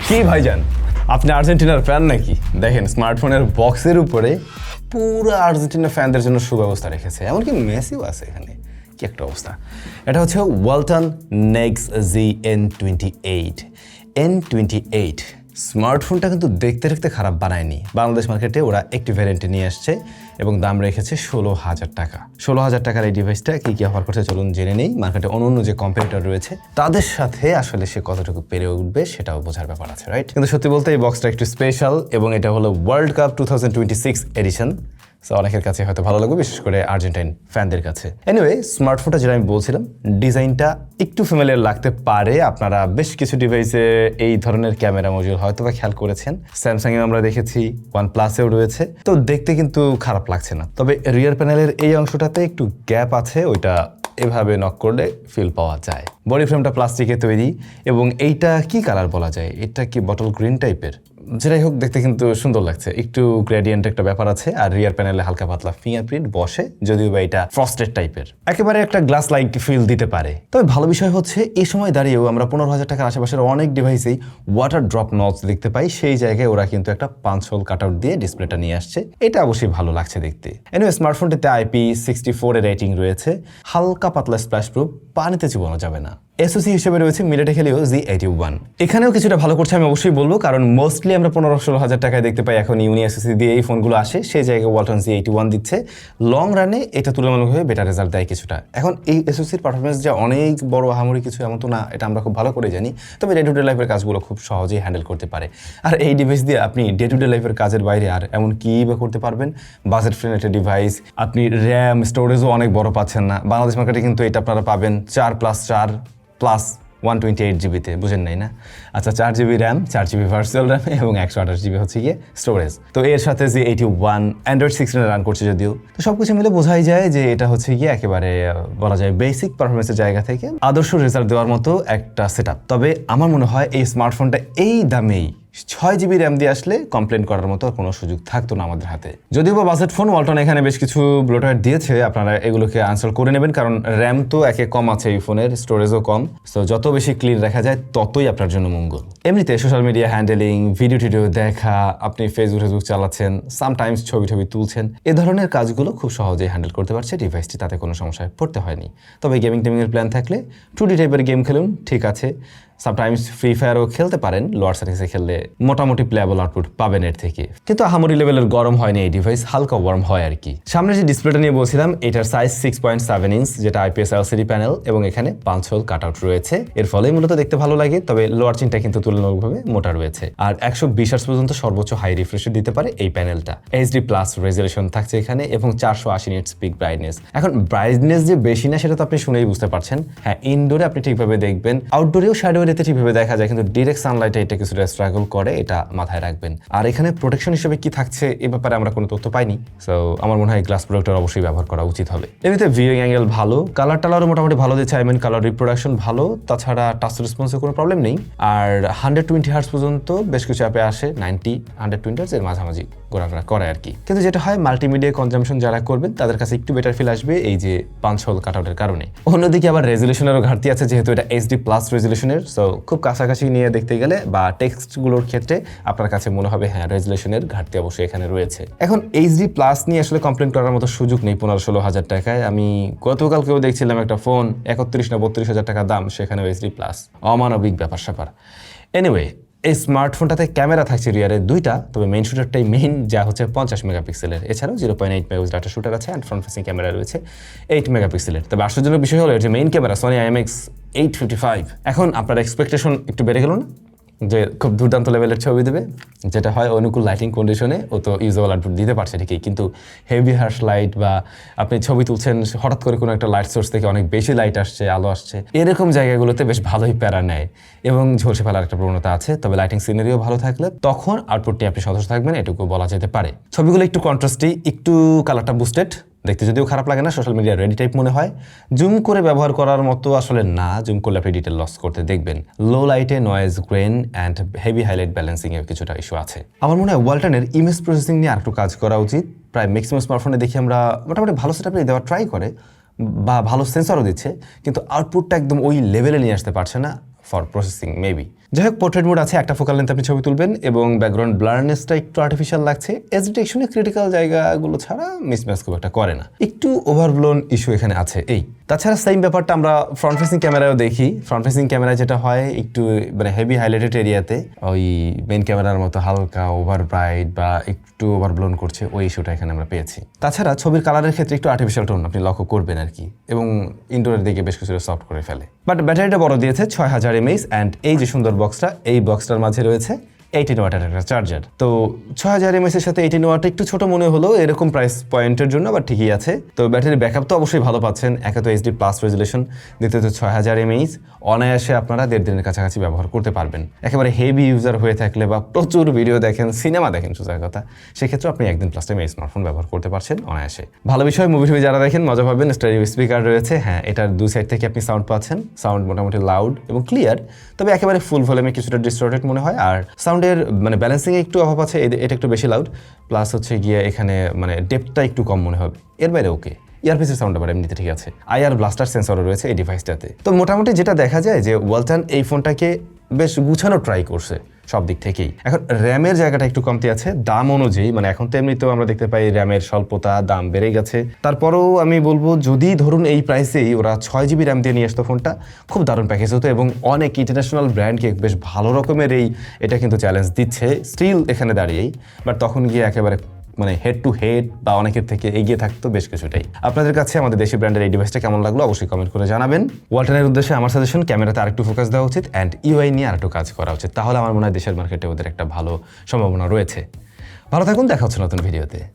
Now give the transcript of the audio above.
কি ভাইজান, আপনি আর্জেন্টিনার ফ্যান নাকি? দেখেন স্মার্টফোনের বক্সের উপরে পুরো আর্জেন্টিনা ফ্যানদের জন্য সুব্যবস্থা রেখেছে, এমনকি মেসিও আছে এখানে। কি একটা অবস্থা! এটা হচ্ছে ওয়ালটন নেক্স ZN28 N28। স্মার্টফোনটা কিন্তু দেখতে দেখতে খারাপ বানায়নি। বাংলাদেশ মার্কেটে ওরা একটি ভ্যারিয়েন্টে নিয়ে আসছে এবং দাম রেখেছে 16,000 টাকা। 16,000 টাকার এই ডিভাইসটা কি কি অফার করছে চলুন জেনে নেই। মার্কেটে অন্য যে কম্পিটিটর রয়েছে তাদের সাথে আসলে সে কতটুকু পেরে উঠবে সেটাও বোঝার ব্যাপার আছে, রাইট? কিন্তু সত্যি বলতে এই বক্সটা একটু স্পেশাল এবং এটা হলো ওয়ার্ল্ড কাপ 2026 এডিশন। সো অনেকের কাছে হয়তো ভালো লাগবে, বিশেষ করে আর্জেন্টাইন ফ্যানদের কাছে। এনিওয়ে, স্মার্টফোনটা যেটা আমি বলছিলাম, ডিজাইনটা একটু ফ্যামিলিয়ার লাগতে পারে। আপনারা বেশ কিছু ডিভাইসে এই ধরনের ক্যামেরা মডিউল হয়তো বা খেয়াল করেছেন। স্যামসাংয়ে আমরা দেখেছি, OnePlus-এও রয়েছে। তো দেখতে কিন্তু খারাপ লাগছে না, তবে রিয়ার প্যানেলের এই অংশটাতে একটু গ্যাপ আছে, ওইটা এভাবে নক করলে ফিল পাওয়া যায়। বডি ফ্রেমটা প্লাস্টিকের তৈরি এবং এইটা কি কালার বলা যায়, এটা কি বটল গ্রিন টাইপের? যেটাই হোক, দেখতে কিন্তু সুন্দর লাগছে। একটু গ্রেডিয়েন্ট একটা ব্যাপার আছে, আর রিয়ার প্যানেলে হালকা পাতলা ফিঙ্গারপ্রিন্ট বসে, যদিও বা এটা ফ্রস্টেড টাইপের, একেবারে একটা গ্লাস লাইক ফিল দিতে পারে। তবে ভালো বিষয় হচ্ছে এই সময় দাঁড়িয়েও আমরা 15,000 টাকার আশেপাশের অনেক ডিভাইসেই ওয়াটার ড্রপ নচ দেখতে পাই। সেই জায়গায় ওরা কিন্তু একটা 5 হোল কাট আউট দিয়ে ডিসপ্লেটা নিয়ে আসছে, এটা অবশ্যই ভালো লাগছে দেখতে। এনিওয়ে, স্মার্টফোনটিতে IP64 এর রেটিং রয়েছে, হালকা পাতলা স্প্ল্যাশ প্রুফ, পানিতে চুবানো যাবে না। এসওসি হিসেবে রয়েছে মিডিয়াটেক হেলিও Z81। এখানেও কিছুটা ভালো করছে আমি অবশ্যই বলবো, কারণ মোস্টলি আমরা 15-16 টাকায় দেখতে পাই এখন ইউনি এসওসি দিয়ে এই ফোনগুলো আসে, সেই জায়গায় ওয়ালটন Z81 দিচ্ছে। লং রানে এটা তুলনামূলকভাবে বেটার রেজাল্ট দেয় কিছুটা। এখন এই এসওসির পারফরমেন্স যে অনেক বড় আহামরি কিছু এমন তো না, এটা আমরা খুব ভালো করে জানি, তবে ডে টু ডে লাইফের কাজগুলো খুব সহজেই হ্যান্ডেল করতে পারে। আর এই ডিভাইস দিয়ে আপনি ডে টু ডে লাইফের কাজের বাইরে আর এমন কী বা করতে পারবেন? বাজেট ফ্রেন্ডলি একটা ডিভাইস, আপনি র্যাম স্টোরেজও অনেক বড় পাচ্ছেন না। বাংলাদেশ মার্কেটে কিন্তু এটা আপনারা পাবেন 4+4 প্লাস 128 জিবিতে, বুঝেন নাই না? আচ্ছা, 4 GB RAM, 4 GB virtual RAM এবং 128 GB হচ্ছে গিয়ে স্টোরেজ। তো এর সাথে Z81 অ্যান্ড্রয়েড 16 রান করছে যদিও। তো সব কিছু মিলে বোঝাই যায় যে এটা হচ্ছে গিয়ে একেবারে বলা যায় বেসিক পারফরমেন্সের জায়গা থেকে আদর্শ রেজাল্ট দেওয়ার মতো একটা সেটআপ। তবে আমার মনে হয় এই স্মার্টফোনটা এই দামেই 6 GB র্যাম দিয়ে আসলে কমপ্লেন করার মতো কোনো সুযোগ থাকতো না আমাদের হাতে। যদিও বা বাজেট ফোন, ওয়ালটন এখানে বেশ কিছু ব্লোটওয়্যার দিয়েছে, আপনারা এগুলোকে আনস্টল করে নেবেন, কারণ র্যাম তো একে কম আছে এই ফোনের, স্টোরেজও কম। সো যত বেশি ক্লিন রাখা যায় ততই আপনার জন্য মঙ্গল। এমনিতে সোশ্যাল মিডিয়া হ্যান্ডেলিং, ভিডিও টিডিও দেখা, আপনি ফেসবুক চালাচ্ছেন, সামটাইমস ছবি তুলছেন, এ ধরনের কাজগুলো খুব সহজেই হ্যান্ডেল করতে পারছে ডিভাইসটি, তাতে কোনো সমস্যায় পড়তে হয়নি। তবে গেমিং টেমিংয়ের প্ল্যান থাকলে 2D টাইপের গেম খেলুন, ঠিক আছে। সামটাইমস ফ্রি ফায়ারও খেলতে পারেন, লোয়ার সেটিংসে খেললে মোটামুটি প্লেয়াবল আউটপুট পাবেন এর থেকে। কিন্তু আহামরি লেভেলের গরম হয়নি এই ডিভাইস, হালকা ওয়ার্ম হয় আর কি। সামনে যে ডিসপ্লেটা নিয়ে বলছিলাম, এটার সাইজ 6.7 ইঞ্চ, যেটা IPS LCD প্যানেল এবং এখানে 5 হোল কাট আউট রয়েছে। এর ফলে মূলত দেখতে ভালো লাগে, তবে লোয়ার চিনটা কিন্তু তুলনামূলকভাবে মোটা রয়েছে। আর 120 হার্টজ পর্যন্ত সর্বোচ্চ হাই রিফ্রেশ দিতে পারে এই প্যানেলটা। HD+ রেজলিউশন থাকছে এখানে এবং 480 নিটস পিক ব্রাইটনেস। এখন ব্রাইটনেস যে বেশি না সেটা তো আপনি শুনেই বুঝতে পারছেন। হ্যাঁ, ইনডোরে আপনি ঠিকভাবে দেখবেন, আউটডোরেও শ্যাডো এরিয়াতে ঠিকভাবে দেখা যায়, কিন্তু ডিরেক্ট সানলাইটে এটা কিছুটা স্ট্রাগল করে, এটা মাথায় রাখবেন। আর এখানে প্রোটেকশন হিসেবে কি থাকছে এ ব্যাপারে আমরা কোনো তথ্য পাইনি। সো আমার মনে হয় গ্লাস প্রোটেক্টর অবশ্যই ব্যবহার করা উচিত হবে। এমনিতে ভিউইং অ্যাঙ্গেল ভালো, কালার টালারও মোটামুটি ভালো দিচ্ছে, কালার রিপ্রোডাকশন ভালো, তাছাড়া টাচ রেসপন্সে কোনো প্রবলেম নেই। আর 120 হার্টজ পর্যন্ত বেশ কিছু অ্যাপে আসে, 90-120 হার্টজ এর মাঝামাঝি ঘোরাফেরা করে আর কি। কিন্তু যেটা হয়, মাল্টিমিডিয়া কনজাম্পশন যারা করবেন তাদের কাছে একটু বেটার ফিল আসবে এই যে 5 হোল কাটআউটের কারণে। অন্যদিকে আবার রেজলিউশনেরও ঘাটতি আছে, যেহেতু এটা HD+ রেজলিউশনের। সো খুব কাছাকাছি নিয়ে দেখতে গেলে বা টেক্সটগুলোর ক্ষেত্রে আপনার কাছে মনে হবে হ্যাঁ, রেজলিউশনের ঘাটতি অবশ্যই এখানে রয়েছে। এখন HD+ নিয়ে আসলে কমপ্লেন করার মতো সুযোগ নেই 15-16 হাজার টাকায়। আমি গতকালকেও দেখছিলাম একটা ফোন 31 না 32 হাজার টাকা দাম, সেখানেও HD+, অমানবিক ব্যাপার স্যাপার। এনিওয়ে, এই স্মার্টফোনটাতে ক্যামেরা থাকছে রিয়ারে 2টা, তবে মেইন শুটারটাই মেইন, যা হচ্ছে 50 মেগাপিক্সেলের। এছাড়াও 0.8 মেগাপিক্সেল একটা শুটার আছে, অ্যান্ড ফ্রন্ট ফেসিং ক্যামেরা রয়েছে 8 মেগাপিক্সেলের। তবে আশ্চর্যজনক বিষয় হলো এর যে মেইন ক্যামেরা Sony IMX855। এখন আপনার এক্সপেকটেশন একটু বেড়ে গেল না যে খুব দুর্দান্ত লেভেলের ছবি দেবে? যেটা হয় অনুকূল লাইটিং কন্ডিশনে ও তো ইউজেবল আউটপুট দিতে পারছে ঠিকই, কিন্তু হেভি হার্শ লাইট বা আপনি ছবি তুলছেন, হঠাৎ করে কোনো একটা লাইট সোর্স থেকে অনেক বেশি লাইট আসছে, আলো আসছে, এরকম জায়গাগুলোতে বেশ ভালোই প্যারা নেয় এবং ঝলসে ফেলার একটা প্রবণতা আছে। তবে লাইটিং সিনারিও ভালো থাকলে তখন আউটপুটটি আপনি সদস্য থাকবেন, এটুকু বলা যেতে পারে। ছবিগুলো একটু কন্ট্রাস্টি, একটু কালারটা বুস্টেড, দেখতে যদিও খারাপ লাগে না, সোশ্যাল মিডিয়া রেডি টাইপ মনে হয়। জুম করে ব্যবহার করার মতো আসলে না, জুম করলে আপনি ডিটেল লস করতে দেখবেন। লো লাইটে noise, grain and heavy highlight balancing এর কিছুটা ইস্যু আছে। আমার মনে হয় ওয়ালটনের ইমেজ প্রসেসিং নিয়ে আরেকটু কাজ করা উচিত। প্রায় ম্যাক্সিমাম স্মার্টফোনে দেখি আমরা মোটামুটি ভালো সেটআপ দেওয়া ট্রাই করে বা ভালো সেন্সরও দিচ্ছে, কিন্তু আউটপুটটা একদম ওই লেভেলে নিয়ে আসতে পারছে না ফর প্রসেসিং মেবি। যাই হোক, পোর্ট্রেট মোড আছে, একটা ফোকাল লেন্থ আপনি ছবি তুলবেন এবং ব্যাকগ্রাউন্ড ব্লারনেসটা একটু আর্টিফিশিয়াল লাগছে। এজ ডিটেকশনে ক্রিটিক্যাল জায়গাগুলো ছাড়া মিসম্যাচ খুব একটা করে না। একটু ওভারব্লোন ইস্যু এখানে আছে এই। তাছাড়া সেম ব্যাপারটা আমরা ফ্রন্ট ফেসিং ক্যামেরায়ও দেখি। ফ্রন্ট ফেসিং ক্যামেরায় যেটা হয়, একটু মানে হেভি হাইলাইটেড এরিয়াতে ওই মেইন ক্যামেরার মতো হালকা ওভার ব্রাইট বা একটু ওভারব্লোন করছে, ওই ইস্যুটা এখানে আমরা পেয়েছি। তাছাড়া ছবির কালারের ক্ষেত্রে একটু আর্টিফিশিয়াল টোন আপনি লক্ষ্য করবেন আর কি, এবং ইনডোরের দিকে বেশ কিছু সফট করে ফেলে। বাট ব্যাটারিটা বড় দিয়েছে 6000 mAh, অ্যান্ড এই যে সুন্দর বক্সটা, এই বক্সটার মাঝে রয়েছে 18 ওয়াটের একটা চার্জার। তো 6000 mAh এর সাথে 18 ওয়াট একটু ছোট মনে হলো এরকম প্রাইস পয়েন্টের জন্য, আবার ঠিকই আছে। তো ব্যাটারি ব্যাকআপ তো অবশ্যই ভালো পাচ্ছেন, একে তো HD+ রেজুলেশন, দ্বিতীয়ত 6000 mAh, অনায়াসে আপনারা 1.5 দিনের কাছাকাছি ব্যবহার করতে পারবেন। একেবারে হেভি ইউজার হয়ে থাকলে বা প্রচুর ভিডিও দেখেন, সিনেমা দেখেন সোজা কথা, সেক্ষেত্রে আপনি 1 দিন প্লাস টাইম এই স্মার্টফোন ব্যবহার করতে পারছেন অনায়াসে। ভালো বিষয়, মুভি টুভি যারা দেখেন মজা পাবেন। স্টেরিও স্পিকার রয়েছে, হ্যাঁ এটার দুই সাইড থেকে আপনি সাউন্ড পাচ্ছেন, সাউন্ড মোটামুটি লাউড এবং ক্লিয়ার, তবে একেবারে ফুল ভলিউমে কিছুটা ডিস্টর্টেড মনে হয়। আর সাউন্ডের মানে ব্যালেন্সিংয়ে একটু অভাব আছে, এটা একটু বেশি লাউড, প্লাস হচ্ছে গিয়ে এখানে মানে ডেপথটা একটু কম মনে হবে। এর বাইরে ওকে, ইয়ারপিসের সাউন্ড আবার এমনিতে ঠিক আছে। IR ব্লাস্টার সেন্সরও রয়েছে এই ডিভাইসটাতে। তো মোটামুটি যেটা দেখা যায় যে ওয়ালটন এই ফোনটাকে বেশ গুছানো ট্রাই করছে সব দিক থেকেই। এখন র্যামের জায়গাটা একটু কমতি আছে দাম অনুযায়ী, মানে এখন তো এমনিতেও আমরা দেখতে পাই র্যামের স্বল্পতা, দাম বেড়ে গেছে। তারপরেও আমি বলবো যদি ধরুন এই প্রাইসেই ওরা 6GB র্যাম দিয়ে নিয়ে আসতো ফোনটা, খুব দারুণ প্যাকেজ হতো এবং অনেক ইন্টারন্যাশনাল ব্র্যান্ডকে বেশ ভালো রকমের এটা কিন্তু চ্যালেঞ্জ দিচ্ছে স্টিল এখানে দাঁড়িয়েই। বাট তখন গিয়ে একেবারে মানে হেড টু হেড বা অনেকের থেকে এগিয়ে থাকতো বেশ কিছুটাই। আপনাদের কাছে আমাদের দেশি ব্র্যান্ডের এই ডিভাইসটা কেমন লাগলো অবশ্যই কমেন্ট করে জানাবেন। ওয়ালটনের উদ্দেশ্যে আমার সাজেশন, ক্যামেরাতে আরেকটু ফোকাস দেওয়া উচিত অ্যান্ড UI নিয়ে আরেকটু কাজ করা উচিত, তাহলে আমার মনে হয় দেশের মার্কেটে ওদের একটা ভালো সম্ভাবনা রয়েছে। ভালো থাকুন, দেখা হচ্ছে নতুন ভিডিওতে।